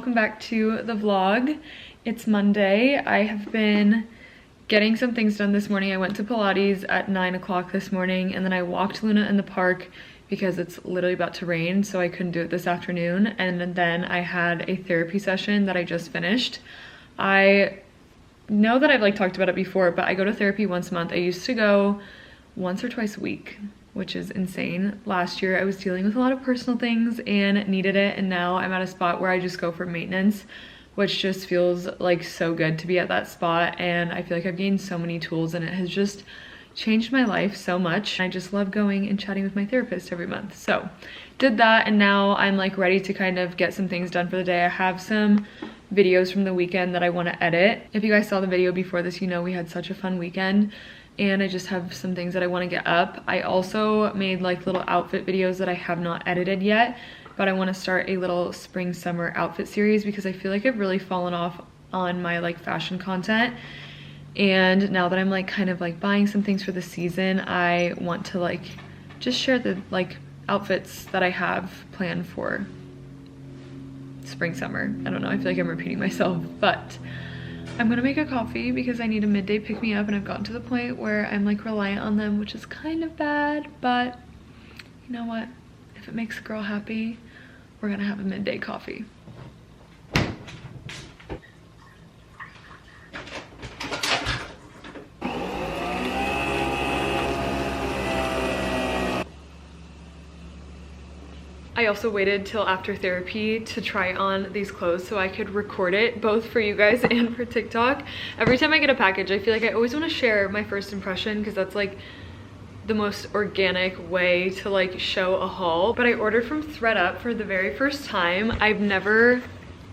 welcome back to the vlog. It's Monday. I have been getting some things done this morning. I went to Pilates at 9 o'clock this morning, and then I walked Luna in the park because it's literally about to rain, so I couldn't do it this afternoon. And then I had a therapy session that I just finished. I know that I've like talked about it before, but I go to therapy once a month. I used to go once or twice a week, which is insane. Last year I was dealing with a lot of personal things and needed it, and now I'm at a spot where I just go for maintenance, which just feels like so good to be at that spot. And I feel like I've gained so many tools, and it has just changed my life so much. I just love going and chatting with my therapist every month. So did that, and now I'm like ready to kind of get some things done for the day. I have some videos from the weekend that I want to edit. If you guys saw the video before this, you know we had such a fun weekend, and I just have some things that I want to get up. I also made like little outfit videos that I have not edited yet, but I want to start a little spring summer outfit series because I feel like I've really fallen off on my like fashion content. And now that I'm like kind of like buying some things for the season, I want to like just share the like outfits that I have planned for spring summer. I don't know, I feel like I'm repeating myself, but I'm gonna make a coffee because I need a midday pick-me-up, and I've gotten to the point where I'm like reliant on them, which is kind of bad, but you know what? If it makes a girl happy, we're gonna have a midday coffee. I also waited till after therapy to try on these clothes so I could record it both for you guys and for TikTok. Every time I get a package, I feel like I always want to share my first impression because that's like the most organic way to like show a haul. But I ordered from ThredUp for the very first time. I've never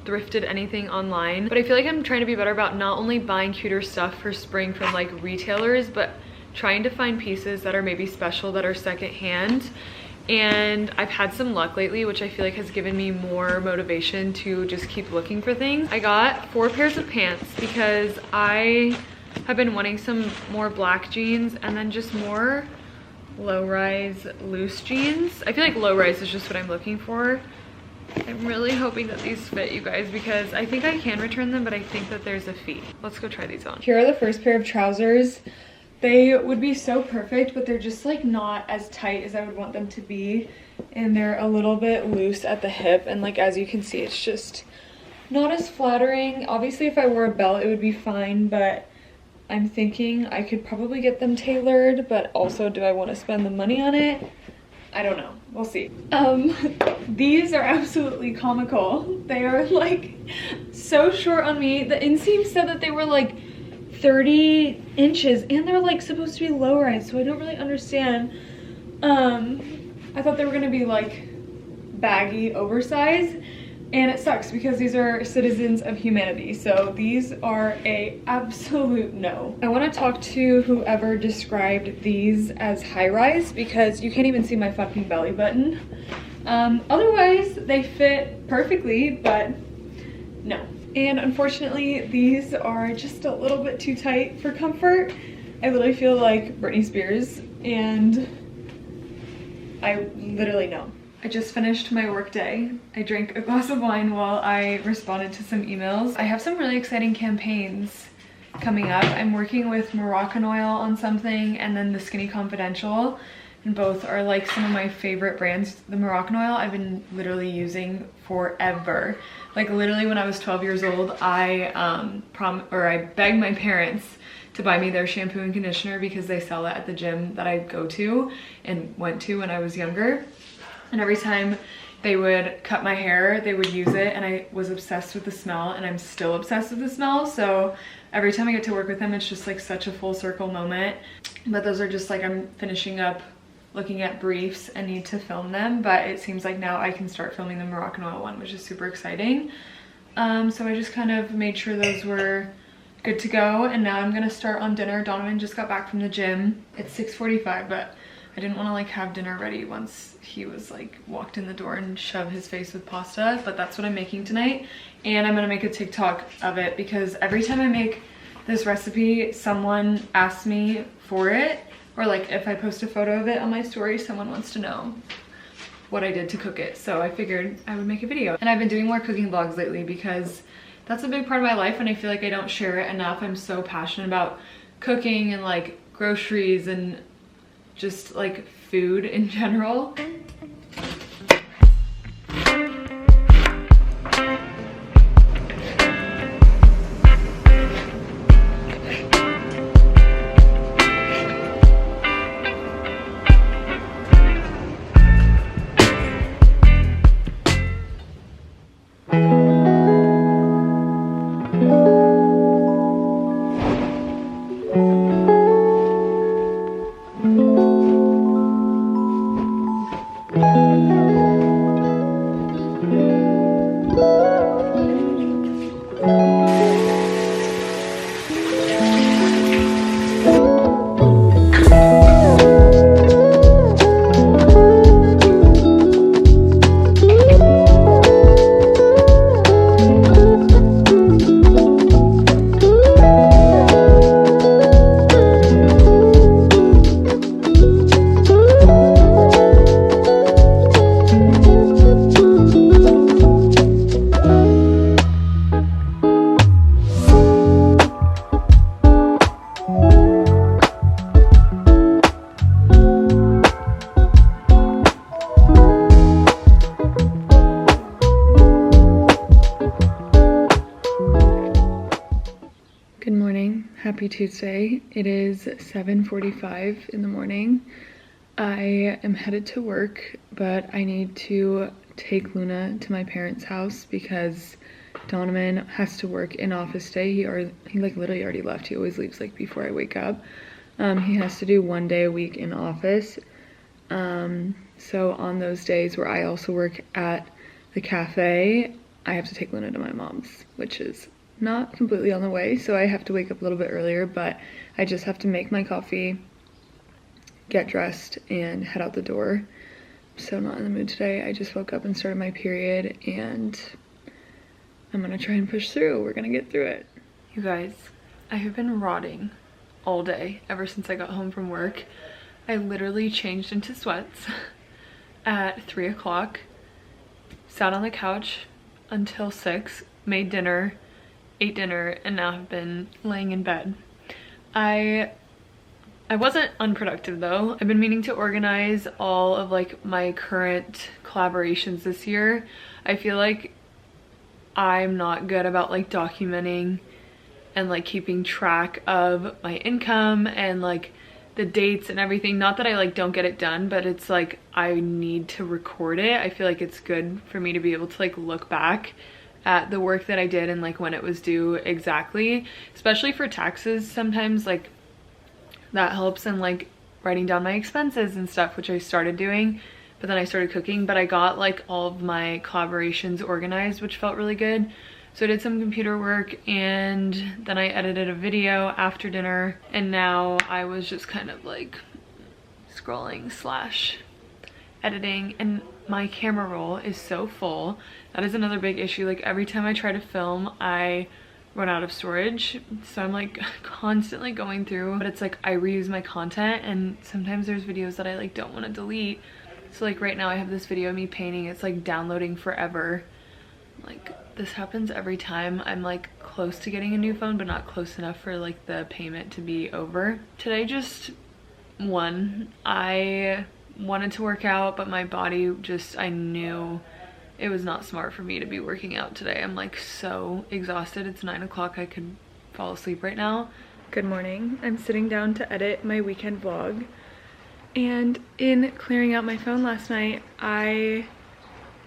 thrifted anything online, but I feel like I'm trying to be better about not only buying cuter stuff for spring from like retailers, but trying to find pieces that are maybe special that are secondhand. And I've had some luck lately, which I feel like has given me more motivation to just keep looking for things. I got 4 pairs of pants because I have been wanting some more black jeans and then just more low-rise loose jeans. I feel like low-rise is just what I'm looking for. I'm really hoping that these fit, you guys, because I think I can return them, but I think that there's a fee. Let's go try these on. Here are the first pair of trousers. They would be so perfect, but they're just like not as tight as I would want them to be, and they're a little bit loose at the hip, and like as you can see, it's just not as flattering. Obviously if I wore a belt it would be fine, but I'm thinking I could probably get them tailored, but also do I want to spend the money on it? I don't know, we'll see. These are absolutely comical. They are like so short on me. The inseam said that they were like 30 inches, and they're like supposed to be low rise, so I don't really understand. I thought they were gonna be like baggy, oversized, and it sucks because these are citizens of humanity, so these are a absolute no. I want to talk to whoever described these as high rise because you can't even see my fucking belly button. Otherwise they fit perfectly, but no. And unfortunately, these are just a little bit too tight for comfort. I literally feel like Britney Spears, and I literally know. I just finished my work day. I drank a glass of wine while I responded to some emails. I have some really exciting campaigns coming up. I'm working with Moroccan Oil on something, and then the Skinny Confidential, and both are like some of my favorite brands. The Moroccan Oil I've been literally using forever. Like literally when I was 12 years old, I begged my parents to buy me their shampoo and conditioner because they sell it at the gym that I go to and went to when I was younger. And every time they would cut my hair, they would use it, and I was obsessed with the smell, and I'm still obsessed with the smell. So every time I get to work with them, it's just like such a full circle moment. But those are just like, I'm finishing up looking at briefs and need to film them, but it seems like now I can start filming the Moroccan Oil one, which is super exciting. So I just kind of made sure those were good to go, and now I'm gonna start on dinner. Donovan just got back from the gym. It's 6:45, but I didn't want to like have dinner ready once he was like walked in the door and shove his face with pasta, but that's what I'm making tonight. And I'm gonna make a TikTok of it because every time I make this recipe, someone asks me for it, or like if I post a photo of it on my story, someone wants to know what I did to cook it. So I figured I would make a video. And I've been doing more cooking vlogs lately because that's a big part of my life and I feel like I don't share it enough. I'm so passionate about cooking and like groceries and just like food in general. Good morning, happy Tuesday. It is 7:45 in the morning. I am headed to work, but I need to take Luna to my parents' house because Donovan has to work in office day. He like literally already left. He always leaves like before I wake up. He has to do 1 day a week in office. So on those days where I also work at the cafe, I have to take Luna to my mom's, which is not completely on the way, so I have to wake up a little bit earlier, but I just have to make my coffee, get dressed, and head out the door. I'm so not in the mood today. I just woke up and started my period, and I'm gonna try and push through. We're gonna get through it. You guys, I have been rotting all day ever since I got home from work. I literally changed into sweats at 3 o'clock, sat on the couch until 6, made dinner, ate dinner, and now have been laying in bed. I wasn't unproductive though. I've been meaning to organize all of like my current collaborations this year. I feel like I'm not good about like documenting and like keeping track of my income and like the dates and everything. Not that I like don't get it done, but it's like I need to record it. I feel like it's good for me to be able to like look back at the work that I did and like when it was due exactly, especially for taxes. Sometimes like that helps in like writing down my expenses and stuff, which I started doing, but then I started cooking. But I got like all of my collaborations organized, which felt really good. So I did some computer work and then I edited a video after dinner, and now I was just kind of like scrolling / editing, and my camera roll is so full. That is another big issue. Like every time I try to film, I run out of storage, so I'm like constantly going through, but it's like I reuse my content, and sometimes there's videos that I like don't want to delete. So like right now I have this video of me painting. It's like downloading forever. Like this happens every time I'm like close to getting a new phone, but not close enough for like the payment to be over. Today just I wanted to work out, but my body just, I knew it was not smart for me to be working out today. I'm like so exhausted. It's 9 o'clock. I could fall asleep right now. Good morning. I'm sitting down to edit my weekend vlog, and in clearing out my phone last night, I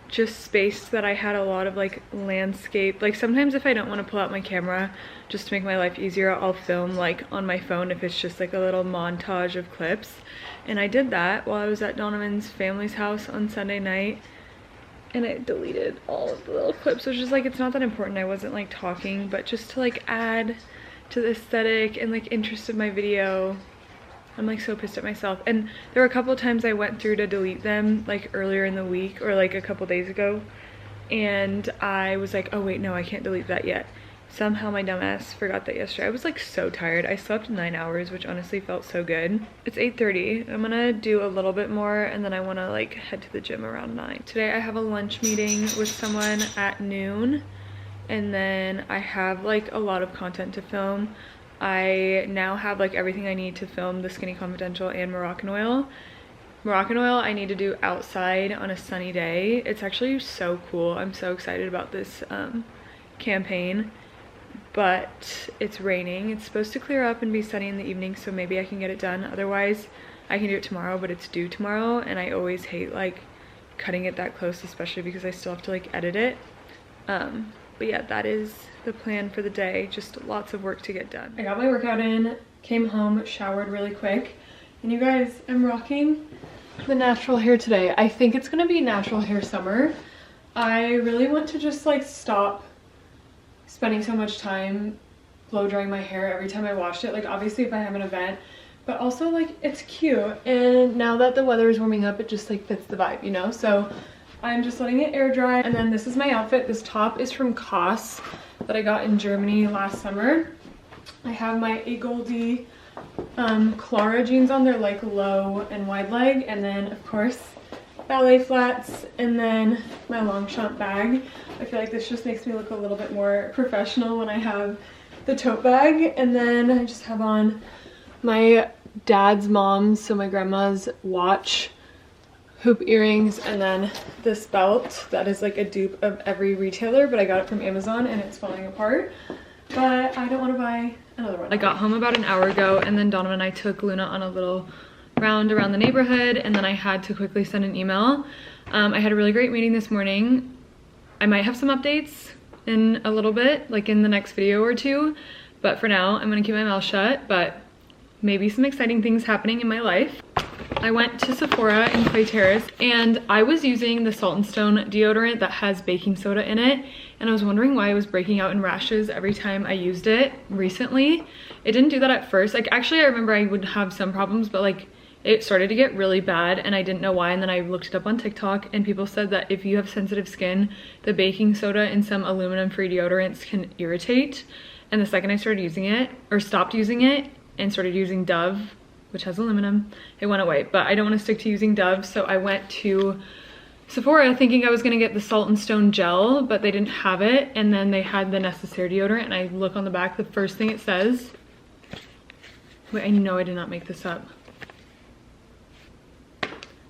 just spaced that I had a lot of like landscape. Like sometimes if I don't want to pull out my camera just to make my life easier, I'll film like on my phone if it's just like a little montage of clips. And I did that while I was at Donovan's family's house on Sunday night, and I deleted all of the little clips, which is like, it's not that important. I wasn't like talking, but just to like add to the aesthetic and like interest of my video. I'm like so pissed at myself. And there were a couple times I went through to delete them like earlier in the week or like a couple days ago, and I was like, oh wait, no, I can't delete that yet. Somehow my dumbass forgot that yesterday. I was like so tired. I slept 9 hours, which honestly felt so good. It's 8:30. I'm gonna do a little bit more and then I wanna like head to the gym around 9. Today I have a lunch meeting with someone at noon, and then I have like a lot of content to film. I now have like everything I need to film the Skinny Confidential and Moroccan Oil. Moroccan Oil I need to do outside on a sunny day. It's actually so cool. I'm so excited about this campaign. But it's raining. It's supposed to clear up and be sunny in the evening, so maybe I can get it done. Otherwise I can do it tomorrow, but it's due tomorrow and I always hate like cutting it that close, especially because I still have to like edit it. But yeah, that is the plan for the day. Just lots of work to get done. I got my workout in, came home, showered really quick, and you guys, I'm rocking the natural hair today. I think it's gonna be natural hair summer. I really want to just like stop spending so much time blow drying my hair every time I wash it. Like obviously if I have an event, but also like it's cute, and now that the weather is warming up it just like fits the vibe, you know? So I'm just letting it air dry. And then this is my outfit. This top is from COS that I got in Germany last summer. I have my A Goldie Clara jeans on. They're like low and wide leg, and then of course ballet flats, and then my Longchamp bag. I feel like this just makes me look a little bit more professional when I have the tote bag. And then I just have on my dad's mom's, so my grandma's watch, hoop earrings, and then this belt that is like a dupe of every retailer, but I got it from Amazon and it's falling apart. But I don't want to buy another one. I got home about an hour ago, and then Donovan and I took Luna on a little round around the neighborhood, and then I had to quickly send an email. I had a really great meeting this morning. I might have some updates in a little bit, like in the next video or two, but for now I'm gonna keep my mouth shut. But maybe some exciting things happening in my life. I went to Sephora in Clay Terrace, and I was using the Salt & Stone deodorant that has baking soda in it, and I was wondering why I was breaking out in rashes every time I used it recently. It didn't do that at first. Like actually I remember I would have some problems, but like it started to get really bad and I didn't know why. And then I looked it up on TikTok, and people said that if you have sensitive skin, the baking soda in some aluminum-free deodorants can irritate. And the second I started using it, or stopped using it and started using Dove, which has aluminum, it went away. But I don't want to stick to using Dove, so I went to Sephora thinking I was gonna get the Salt & Stone gel, but they didn't have it. And then they had the Necessaire deodorant, and I look on the back, the first thing it says, wait, I know I did not make this up.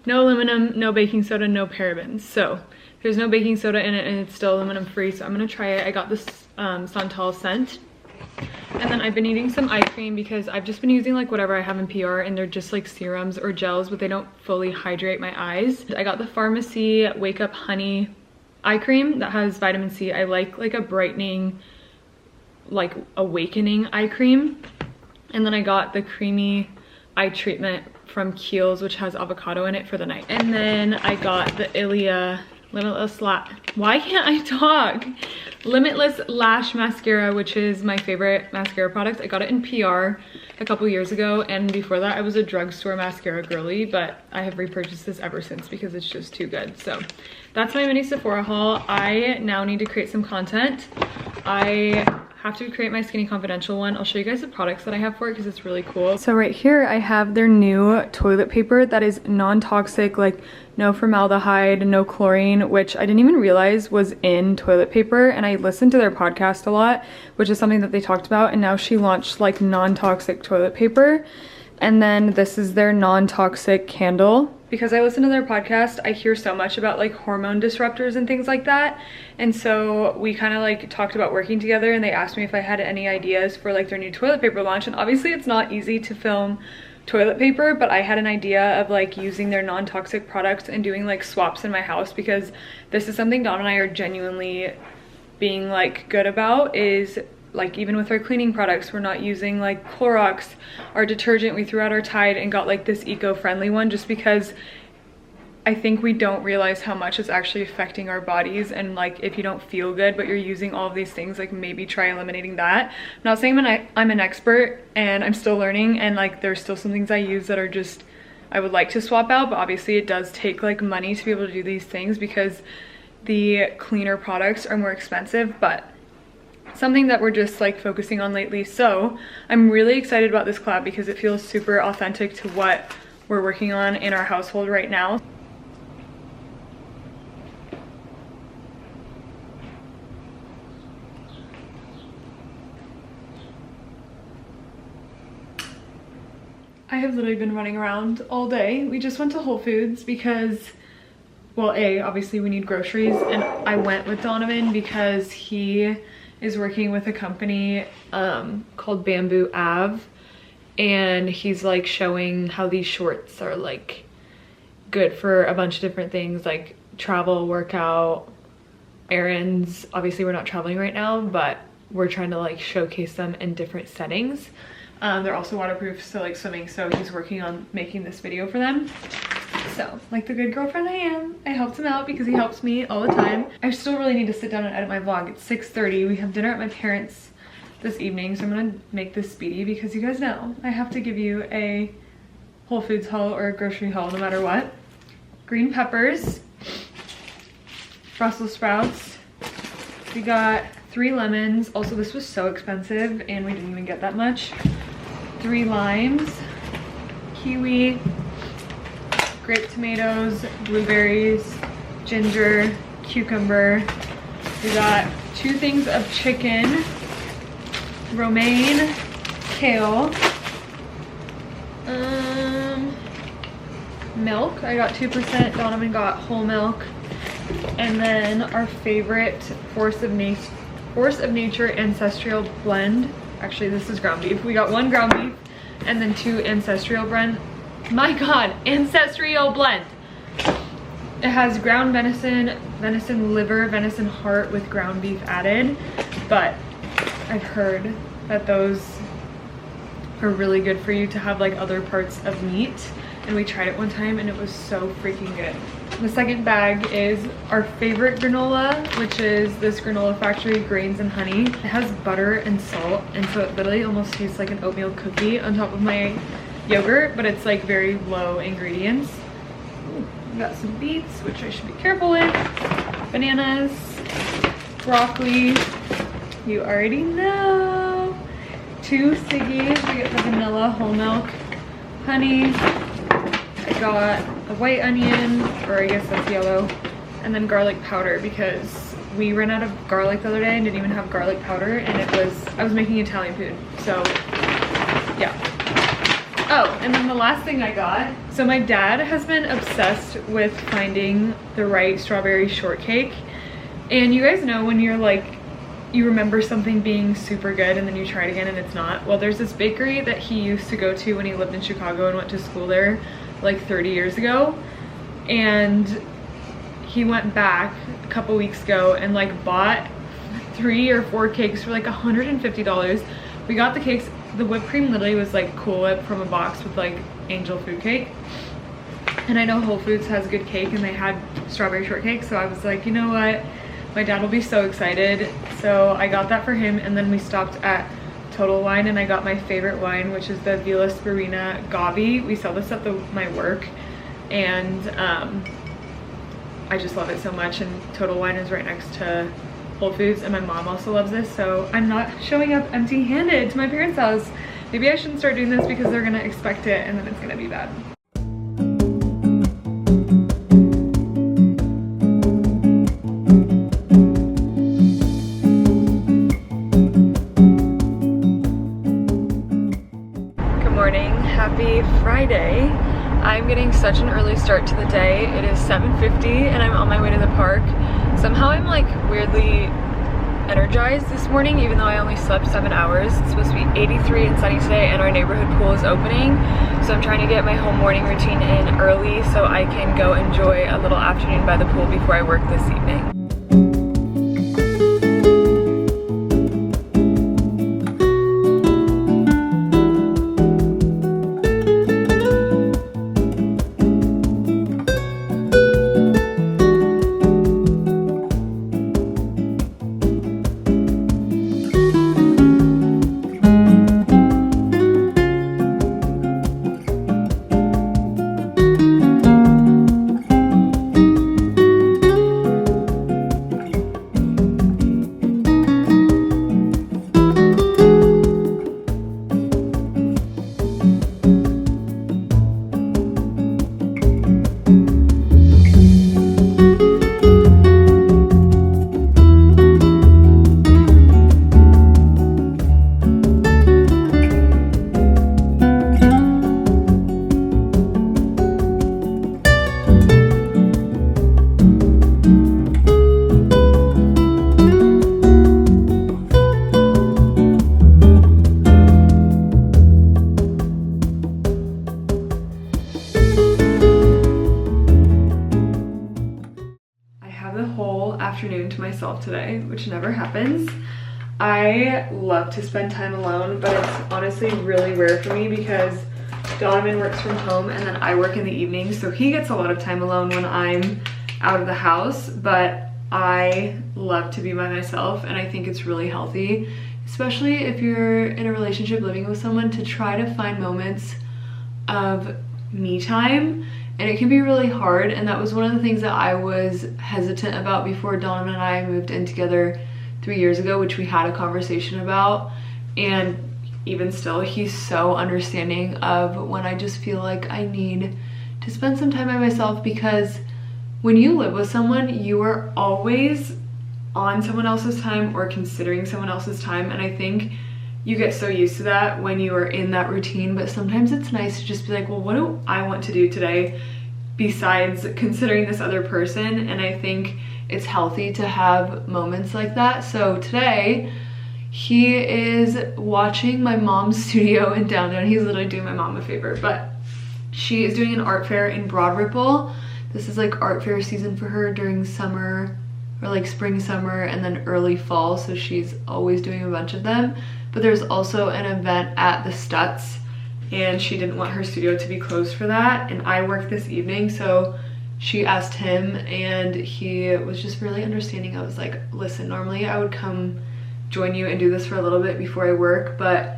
No aluminum, no baking soda, no parabens. So there's no baking soda in it and it's still aluminum free, so I'm gonna try it. I got this Santal scent. And then I've been eating some eye cream because I've just been using like whatever I have in PR, and they're just like serums or gels, but they don't fully hydrate my eyes. I got the Pharmacy Wake Up Honey eye cream that has vitamin C. I like a brightening, like awakening eye cream. And then I got the creamy eye treatment from Kiehl's, which has avocado in it, for the night. And then I got the Ilia Limitless why can't I talk? Limitless Lash Mascara, which is my favorite mascara product. I got it in PR a couple years ago, and before that I was a drugstore mascara girly, but I have repurchased this ever since because it's just too good. So that's my mini Sephora haul. I now need to create some content. I have to create my Skinny Confidential one. I'll show you guys the products that I have for it because it's really cool. So right here I have their new toilet paper that is non-toxic, like no formaldehyde, no chlorine, which I didn't even realize was in toilet paper. And I listened to their podcast a lot, which is something that they talked about. And now she launched like non-toxic toilet paper. And then this is their non-toxic candle. Because I listen to their podcast, I hear so much about like hormone disruptors and things like that. And so we kind of like talked about working together, and they asked me if I had any ideas for like their new toilet paper launch. And obviously it's not easy to film toilet paper, but I had an idea of like using their non-toxic products and doing like swaps in my house, because this is something Dawn and I are genuinely being like good about, is like even with our cleaning products, we're not using like Clorox. Our detergent, we threw out our Tide and got like this eco-friendly one, just because I think we don't realize how much it's actually affecting our bodies. And like if you don't feel good but you're using all of these things, like maybe try eliminating that. I'm not saying I'm an expert, and I'm still learning, and like there's still some things I use that are just, I would like to swap out, but obviously it does take like money to be able to do these things because the cleaner products are more expensive. But something that we're just like focusing on lately. So I'm really excited about this collab because it feels super authentic to what we're working on in our household right now. I have literally been running around all day. We just went to Whole Foods because, well, obviously we need groceries, and I went with Donovan because he is working with a company called Bamboo Ave, and he's like showing how these shorts are like good for a bunch of different things, like travel, workout, errands. Obviously we're not traveling right now, but we're trying to like showcase them in different settings. They're also waterproof, so like swimming, so he's working on making this video for them. So, like the good girlfriend I am, I helped him out because he helps me all the time. I still really need to sit down and edit my vlog. It's 6:30. We have dinner at my parents' this evening, so I'm gonna make this speedy because you guys know I have to give you a Whole Foods haul or a grocery haul no matter what. Green peppers, Brussels sprouts. We got 3 lemons. Also, this was so expensive and we didn't even get that much. 3 limes, kiwi, grape tomatoes, blueberries, ginger, cucumber. We got 2 things of chicken, romaine, kale, milk. I got 2%, Donovan got whole milk. And then our favorite Force of Nature Ancestral Blend. Actually, this is ground beef. We got 1 ground beef and then 2 Ancestral Blend. My God, Ancestral Blend. It has ground venison, venison liver, venison heart with ground beef added. But I've heard that those are really good for you to have like other parts of meat. And we tried it one time and it was so freaking good. The second bag is our favorite granola, which is this Granola Factory Grains and Honey. It has butter and salt, and so it literally almost tastes like an oatmeal cookie on top of my yogurt, but it's like very low ingredients. Ooh, we got some beets, which I should be careful with. Bananas, broccoli, you already know. 2 Siggies, we get the vanilla whole milk, honey. I got a white onion, or I guess that's yellow, and then garlic powder because we ran out of garlic the other day and didn't even have garlic powder, and I was making Italian food, so yeah. Oh, and then the last thing I got, so my dad has been obsessed with finding the right strawberry shortcake, and you guys know when you're like, you remember something being super good and then you try it again and it's not. Well, there's this bakery that he used to go to when he lived in Chicago and went to school there like 30 years ago, and he went back a couple weeks ago and like bought 3 or 4 cakes for like $150. We got the cakes, the whipped cream literally was like Cool Whip from a box with like angel food cake, and I know Whole Foods has good cake and they had strawberry shortcake, so I was like, you know what, my dad will be so excited. So I got that for him, and then we stopped at Total Wine and I got my favorite wine, which is the Villa Sperina Gavi. We sell this at my work, and I just love it so much, and Total Wine is right next to Whole Foods, and my mom also loves this, so I'm not showing up empty-handed to my parents' house. Maybe I shouldn't start doing this because they're gonna expect it and then it's gonna be bad. Happy Friday. I'm getting such an early start to the day. It is 7:50 and I'm on my way to the park. Somehow I'm like weirdly energized this morning, even though I only slept 7 hours. It's supposed to be 83 and sunny today, and our neighborhood pool is opening. So I'm trying to get my whole morning routine in early so I can go enjoy a little afternoon by the pool before I work this evening. afternoon to myself today, which never happens. I love to spend time alone, but it's honestly really rare for me because Donovan works from home and then I work in the evening, so he gets a lot of time alone when I'm out of the house, but I love to be by myself, and I think it's really healthy, especially if you're in a relationship living with someone, to try to find moments of me time. And it can be really hard, and that was one of the things that I was hesitant about before Donovan and I moved in together 3 years ago, which we had a conversation about. And even still, he's so understanding of when I just feel like I need to spend some time by myself, because when you live with someone, you are always on someone else's time or considering someone else's time, and I think you get so used to that when you are in that routine. But sometimes it's nice to just be like, well, what do I want to do today besides considering this other person? And I think it's healthy to have moments like that. So today he is watching my mom's studio in downtown. He's literally doing my mom a favor, but she is doing an art fair in Broad Ripple. This is like art fair season for her during summer, or like spring, summer, and then early fall, so she's always doing a bunch of them. But there's also an event at the Stutz, and she didn't want her studio to be closed for that, and I work this evening, so she asked him, and he was just really understanding. I was like, listen, normally I would come join you and do this for a little bit before I work, but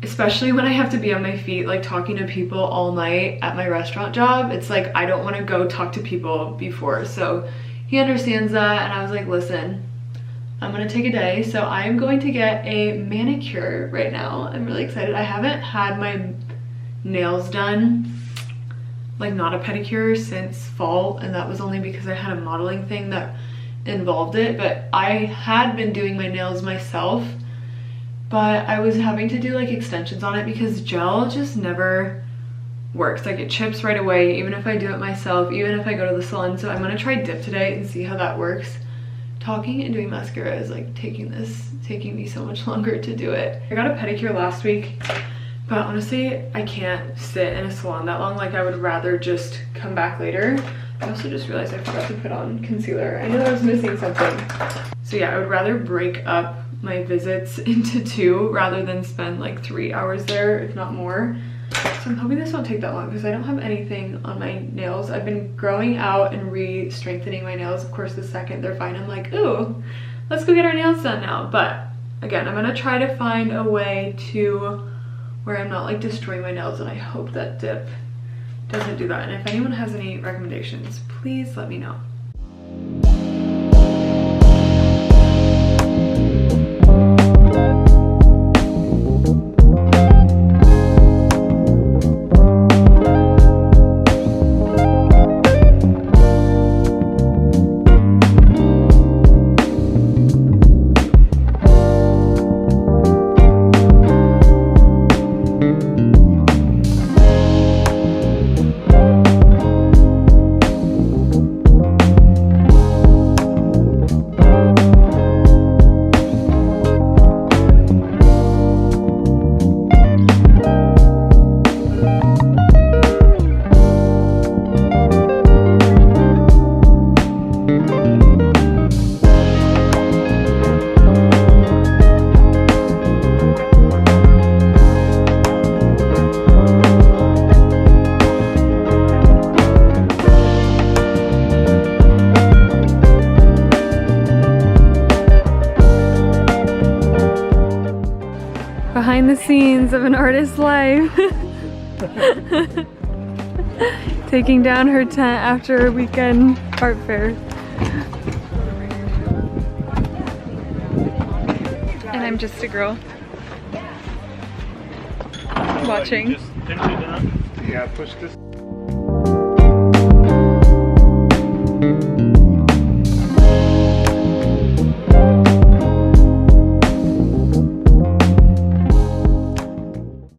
especially when I have to be on my feet, like talking to people all night at my restaurant job, it's like I don't want to go talk to people before. So he understands that, and I was like, listen, I'm gonna take a day. So I am going to get a manicure right now. I'm really excited. I haven't had my nails done, like not a pedicure, since fall, and that was only because I had a modeling thing that involved it. But I had been doing my nails myself, but I was having to do like extensions on it because gel just never works. Like it chips right away, even if I do it myself, even if I go to the salon. So I'm gonna try dip today and see how that works. Talking and doing mascara is like taking me so much longer to do it. I got a pedicure last week, but honestly, I can't sit in a salon that long. Like I would rather just come back later. I also just realized I forgot to put on concealer. I knew I was missing something. So yeah, I would rather break up my visits into 2 rather than spend like 3 hours there, if not more. So I'm hoping this won't take that long because I don't have anything on my nails. I've been growing out and re-strengthening my nails. Of course, the second they're fine, I'm like, ooh, let's go get our nails done now. But again, I'm gonna try to find a way to where I'm not like destroying my nails, and I hope that dip doesn't do that. And if anyone has any recommendations, please let me know. Behind the scenes of an artist's life. Taking down her tent after a weekend art fair. And I'm just a girl watching. Yeah, push this.